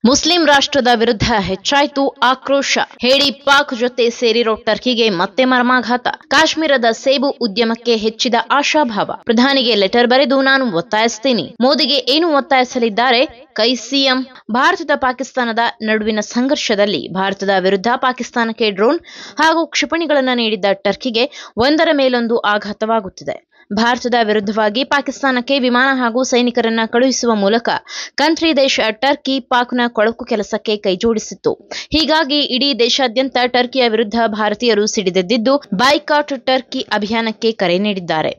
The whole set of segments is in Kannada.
ಮುಸ್ಲಿಂ ರಾಷ್ಟ್ರದ ವಿರುದ್ಧ ಹೆಚ್ಚಾಯಿತು ಆಕ್ರೋಶ. ಹೇಳಿ ಪಾಕ್ ಜೊತೆ ಸೇರಿರೋ ಟರ್ಕಿಗೆ ಮತ್ತೆ ಮರ್ಮಾಘಾತ. ಕಾಶ್ಮೀರದ ಸೇಬು ಉದ್ಯಮಕ್ಕೆ ಹೆಚ್ಚಿದ ಆಶಾಭಾವ. ಪ್ರಧಾನಿಗೆ ಲೆಟರ್ ಬರೆದು ನಾನು ಒತ್ತಾಯಿಸ್ತೀನಿ. ಮೋದಿಗೆ ಏನು ಒತ್ತಾಯಿಸಲಿದ್ದಾರೆ ಕೈ ಸಿಎಂ. ಭಾರತದ ಪಾಕಿಸ್ತಾನದ ನಡುವಿನ ಸಂಘರ್ಷದಲ್ಲಿ ಭಾರತದ ವಿರುದ್ಧ ಪಾಕಿಸ್ತಾನಕ್ಕೆ ಡ್ರೋನ್ ಹಾಗೂ ಕ್ಷಿಪಣಿಗಳನ್ನು ನೀಡಿದ್ದ ಟರ್ಕಿಗೆ ಒಂದರ ಮೇಲೊಂದು ಆಘಾತವಾಗುತ್ತಿದೆ. ಭಾರತದ ವಿರುದ್ಧವಾಗಿ ಪಾಕಿಸ್ತಾನಕ್ಕೆ ವಿಮಾನ ಹಾಗೂ ಸೈನಿಕರನ್ನ ಕಳುಹಿಸುವ ಮೂಲಕ ಕಂಟ್ರಿ ದೇಶ ಟರ್ಕಿ ಪಾಕ್ನ ಕೊಳಕು ಕೆಲಸಕ್ಕೆ ಕೈಜೋಡಿಸಿತ್ತು. ಹೀಗಾಗಿ ಇಡೀ ದೇಶಾದ್ಯಂತ ಟರ್ಕಿಯ ವಿರುದ್ಧ ಭಾರತೀಯರು ಸಿಡಿದೆದ್ದಿದ್ದು ಬಾಯ್ಕಾಟ್ ಟರ್ಕಿ ಅಭಿಯಾನಕ್ಕೆ ಕರೆ ನೀಡಿದ್ದಾರೆ.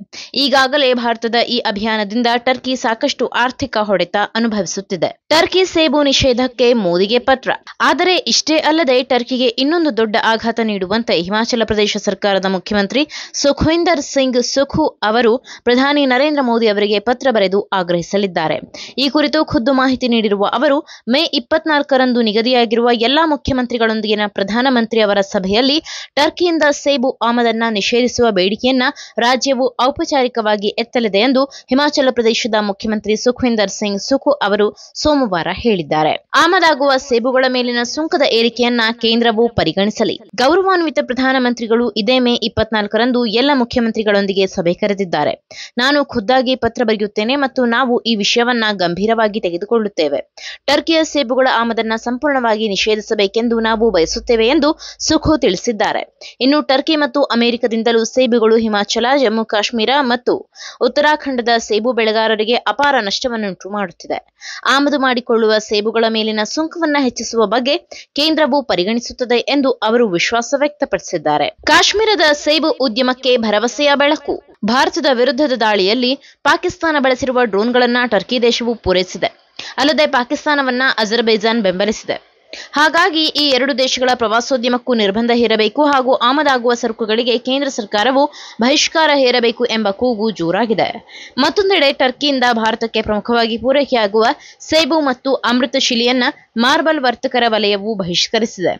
ಈಗಾಗಲೇ ಭಾರತದ ಈ ಅಭಿಯಾನದಿಂದ ಟರ್ಕಿ ಸಾಕಷ್ಟು ಆರ್ಥಿಕ ಹೊಡೆತ ಅನುಭವಿಸುತ್ತಿದೆ. ಟರ್ಕಿ ಸೇಬು ನಿಷೇಧಕ್ಕೆ ಮೋದಿಗೆ ಪತ್ರ. ಆದರೆ ಇಷ್ಟೇ ಅಲ್ಲದೆ ಟರ್ಕಿಗೆ ಇನ್ನೊಂದು ದೊಡ್ಡ ಆಘಾತ ನೀಡುವಂತೆ ಹಿಮಾಚಲ ಪ್ರದೇಶ ಸರ್ಕಾರದ ಮುಖ್ಯಮಂತ್ರಿ ಸುಖ್ವಿಂದರ್ ಸಿಂಗ್ ಸುಖು ಅವರು ಪ್ರಧಾನಿ ನರೇಂದ್ರ ಮೋದಿ ಅವರಿಗೆ ಪತ್ರ ಬರೆದು ಆಗ್ರಹಿಸಲಿದ್ದಾರೆ. ಈ ಕುರಿತು ಖುದ್ದು ಮಾಹಿತಿ ನೀಡಿರುವ ಅವರು, ಮೇ 24ರಂದು ನಿಗದಿಯಾಗಿರುವ ಎಲ್ಲಾ ಮುಖ್ಯಮಂತ್ರಿಗಳೊಂದಿಗಿನ ಪ್ರಧಾನಮಂತ್ರಿ ಅವರ ಸಭೆಯಲ್ಲಿ ಟರ್ಕಿಯಿಂದ ಸೇಬು ಆಮದನ್ನ ನಿಷೇಧಿಸುವ ಬೇಡಿಕೆಯನ್ನ ರಾಜ್ಯವು ಔಪಚಾರಿಕವಾಗಿ ಎತ್ತಲಿದೆ ಎಂದು ಹಿಮಾಚಲ ಪ್ರದೇಶದ ಮುಖ್ಯಮಂತ್ರಿ ಸುಖ್ವಿಂದರ್ ಸಿಂಗ್ ಸುಖು ಅವರು ಸೋಮವಾರ ಹೇಳಿದ್ದಾರೆ. ಆಮದಾಗುವ ಸೇಬುಗಳ ಮೇಲಿನ ಸುಂಕದ ಏರಿಕೆಯನ್ನ ಕೇಂದ್ರವು ಪರಿಗಣಿಸಲಿ. ಗೌರವಾನ್ವಿತ ಪ್ರಧಾನಮಂತ್ರಿಗಳು ಇದೇ ಮೇ 24ರಂದು ಎಲ್ಲ ಮುಖ್ಯಮಂತ್ರಿಗಳೊಂದಿಗೆ ಸಭೆ ಕರೆದಿದ್ದಾರೆ. ನಾನು ಖುದ್ದಾಗಿ ಪತ್ರ ಬರೆಯುತ್ತೇನೆ ಮತ್ತು ನಾವು ಈ ವಿಷಯವನ್ನ ಗಂಭೀರವಾಗಿ ತೆಗೆದುಕೊಳ್ಳುತ್ತೇವೆ. ಟರ್ಕಿಯ ಸೇಬುಗಳ ಆಮದನ್ನ ಸಂಪೂರ್ಣವಾಗಿ ನಿಷೇಧಿಸಬೇಕೆಂದು ನಾವು ಬಯಸುತ್ತೇವೆ ಎಂದು ಸುಖು ತಿಳಿಸಿದ್ದಾರೆ. ಇನ್ನು ಟರ್ಕಿ ಮತ್ತು ಅಮೆರಿಕದಿಂದಲೂ ಸೇಬುಗಳು ಹಿಮಾಚಲ, ಜಮ್ಮು ಕಾಶ್ಮೀರ ಮತ್ತು ಉತ್ತರಾಖಂಡದ ಸೇಬು ಬೆಳೆಗಾರರಿಗೆ ಅಪಾರ ನಷ್ಟವನ್ನುಂಟು ಮಾಡುತ್ತಿದೆ. ಆಮದು ಮಾಡಿಕೊಳ್ಳುವ ಸೇಬುಗಳ ಮೇಲಿನ ಸುಂಕವನ್ನ ಹೆಚ್ಚಿಸುವ ಬಗ್ಗೆ ಕೇಂದ್ರವು ಪರಿಗಣಿಸುತ್ತದೆ ಎಂದು ಅವರು ವಿಶ್ವಾಸ ವ್ಯಕ್ತಪಡಿಸಿದ್ದಾರೆ. ಕಾಶ್ಮೀರದ ಸೇಬು ಉದ್ಯಮಕ್ಕೆ ಭರವಸೆಯ ಬೆಳಕು. ಭಾರತದ ವಿರುದ್ಧದ ದಾಳಿಯಲ್ಲಿ ಪಾಕಿಸ್ತಾನ ಬಳಸಿರುವ ಡ್ರೋನ್ಗಳನ್ನು ಟರ್ಕಿ ದೇಶವು ಪೂರೈಸಿದೆ. ಅಲ್ಲದೆ ಪಾಕಿಸ್ತಾನವನ್ನ ಅಜರ್ಬೈಜಾನ್ ಬೆಂಬಲಿಸಿದೆ. ಹಾಗಾಗಿ ಈ ಎರಡು ದೇಶಗಳ ಪ್ರವಾಸೋದ್ಯಮಕ್ಕೂ ನಿರ್ಬಂಧ ಹೇರಬೇಕು ಹಾಗೂ ಆಮದಾಗುವ ಸರಕುಗಳಿಗೆ ಕೇಂದ್ರ ಸರ್ಕಾರವು ಬಹಿಷ್ಕಾರ ಹೇರಬೇಕು ಎಂಬ ಕೂಗು ಜೋರಾಗಿದೆ. ಮತ್ತೊಂದೆಡೆ ಟರ್ಕಿಯಿಂದ ಭಾರತಕ್ಕೆ ಪ್ರಮುಖವಾಗಿ ಪೂರೈಕೆಯಾಗುವ ಸೇಬು ಮತ್ತು ಅಮೃತಶಿಲೆಯನ್ನ ಮಾರ್ಬಲ್ ವರ್ತಕರ ವಲಯವು ಬಹಿಷ್ಕರಿಸಿದೆ.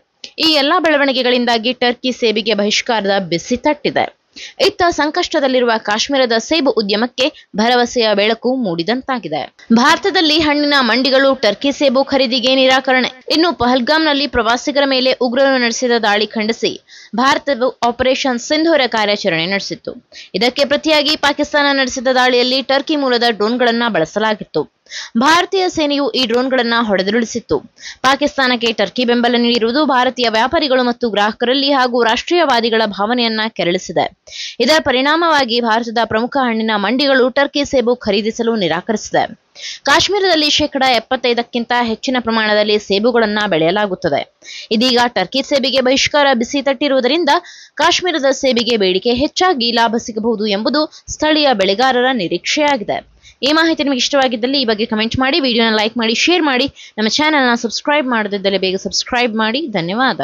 ಈ ಎಲ್ಲಾ ಬೆಳವಣಿಗೆಗಳಿಂದಾಗಿ ಟರ್ಕಿ ಸೇಬಿಗೆ ಬಹಿಷ್ಕಾರದ ಬಿಸಿ ತಟ್ಟಿದೆ. ಇತ್ತ ಸಂಕಷ್ಟದಲ್ಲಿರುವ ಕಾಶ್ಮೀರದ ಸೇಬು ಉದ್ಯಮಕ್ಕೆ ಭರವಸೆಯ ಬೆಳಕು ಮೂಡಿದಂತಾಗಿದೆ. ಭಾರತದಲ್ಲಿ ಹಣ್ಣಿನ ಮಂಡಿಗಳು ಟರ್ಕಿ ಸೇಬು ಖರೀದಿಗೆ ನಿರಾಕರಣೆ. ಇನ್ನು ಪಹಲ್ಗಾಮ್ನಲ್ಲಿ ಪ್ರವಾಸಿಗರ ಮೇಲೆ ಉಗ್ರರು ನಡೆಸಿದ ದಾಳಿ ಖಂಡಿಸಿ ಭಾರತವು ಆಪರೇಷನ್ ಸಿಂಧೂರ ಕಾರ್ಯಾಚರಣೆ ನಡೆಸಿತ್ತು. ಇದಕ್ಕೆ ಪ್ರತಿಯಾಗಿ ಪಾಕಿಸ್ತಾನ ನಡೆಸಿದ ದಾಳಿಯಲ್ಲಿ ಟರ್ಕಿ ಮೂಲದ ಡ್ರೋನ್ಗಳನ್ನು ಬಳಸಲಾಗಿತ್ತು. ಭಾರತೀಯ ಸೇನೆಯು ಈ ಡ್ರೋನ್ಗಳನ್ನು ಹೊಡೆದುರುಳಿಸಿತ್ತು. ಪಾಕಿಸ್ತಾನಕ್ಕೆ ಟರ್ಕಿ ಬೆಂಬಲ ನೀಡಿರುವುದು ಭಾರತೀಯ ವ್ಯಾಪಾರಿಗಳು ಮತ್ತು ಗ್ರಾಹಕರಲ್ಲಿ ಹಾಗೂ ರಾಷ್ಟ್ರೀಯವಾದಿಗಳ ಭಾವನೆಯನ್ನ ಕೆರಳಿಸಿದೆ. ಇದರ ಪರಿಣಾಮವಾಗಿ ಭಾರತದ ಪ್ರಮುಖ ಹಣ್ಣಿನ ಮಂಡಿಗಳು ಟರ್ಕಿ ಸೇಬು ಖರೀದಿಸಲು ನಿರಾಕರಿಸಿದೆ. ಕಾಶ್ಮೀರದಲ್ಲಿ 75ಕ್ಕಿಂತ ಹೆಚ್ಚಿನ ಪ್ರಮಾಣದಲ್ಲಿ ಸೇಬುಗಳನ್ನು ಬೆಳೆಯಲಾಗುತ್ತದೆ. ಇದೀಗ ಟರ್ಕಿ ಸೇಬಿಗೆ ಬಹಿಷ್ಕಾರ ಬಿಸಿ ತಟ್ಟಿರುವುದರಿಂದ ಕಾಶ್ಮೀರದ ಸೇಬಿಗೆ ಬೇಡಿಕೆ ಹೆಚ್ಚಾಗಿ ಲಾಭ ಸಿಗಬಹುದು ಎಂಬುದು ಸ್ಥಳೀಯ ಬೆಳೆಗಾರರ ನಿರೀಕ್ಷೆಯಾಗಿದೆ. ಈ ಮಾಹಿತಿ ನಿಮಗೆ ಇಷ್ಟವಾಗಿದ್ದಲ್ಲಿ ಈ ಬಗ್ಗೆ ಕಮೆಂಟ್ ಮಾಡಿ, ವಿಡಿಯೋನ ಲೈಕ್ ಮಾಡಿ, ಶೇರ್ ಮಾಡಿ. ನಮ್ಮ ಚಾನೆಲ್ನ ಸಬ್ಸ್ಕ್ರೈಬ್ ಮಾಡದಿದ್ದಲ್ಲಿ ಬೇಗ ಸಬ್ಸ್ಕ್ರೈಬ್ ಮಾಡಿ. ಧನ್ಯವಾದ.